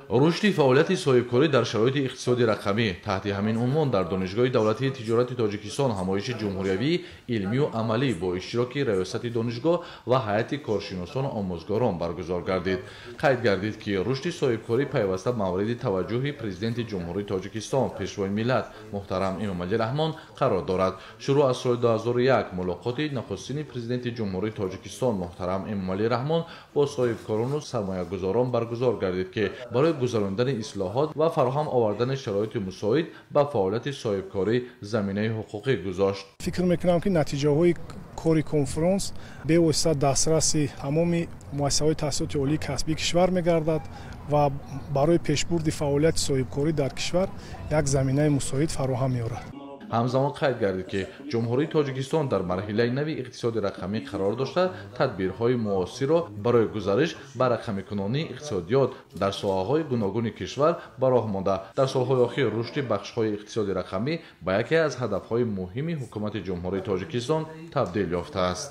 рушди фаъолияти соҳибкорӣ дар шароити иқтисоди рақамӣ таҳти ҳамин унвон дар донишгоҳи давлатии тиҷорати Тоҷикистон ҳамоиши ҷумҳуриявӣ илмию амалӣ бо иштироки раёсати донишгоҳ ва ҳайати коршиносону омӯзгорон баргузор гардид. Қайд гардид, ки рушди соҳибкорӣ пайваста мавриди таваҷҷӯҳи президенти ҷумҳурии Тоҷикистон пешвои миллат муҳтарам Эмомалӣ Раҳмон қарор дорад. Шуруъ аз соли 2001 мулоқоти нахустини президенти ҷумҳурии Тоҷикистон муҳтарам Эмомалӣ Раҳмон бо соҳибкорону сармоягузорон баргузор гардид, ки барои гузарондани ислоҳот ва фароҳам овардани шароити мусоид ба фаъолияти соҳибкорӣ заминаи ҳуқуқӣ гузошт. фикр мекунам, ки натиҷаҳои кори конференс бевосита дастраси тамоми муассисаҳои таҳсилоти олии касбии кишвар мегардад ва барои пешбурди фаъолияти соҳибкорӣ дар кишвар як заминаи мусоид фароҳам меорад. ҳамзамон қайд гардид, ки ҷумҳурии Тоҷикистон дар марҳилаи нави иқтисоди рақамӣ қарор дошта, тадбирҳои муосирро барои гузариш ба рақамикунонии иқтисодиёт дар соҳаҳои гуногуни кишвар ба роҳ монда, дар солҳои охир рушди бахшҳои иқтисоди рақамӣ ба яке аз ҳадафҳои муҳими ҳукумати ҷумҳурии Тоҷикистон табдил ёфтааст.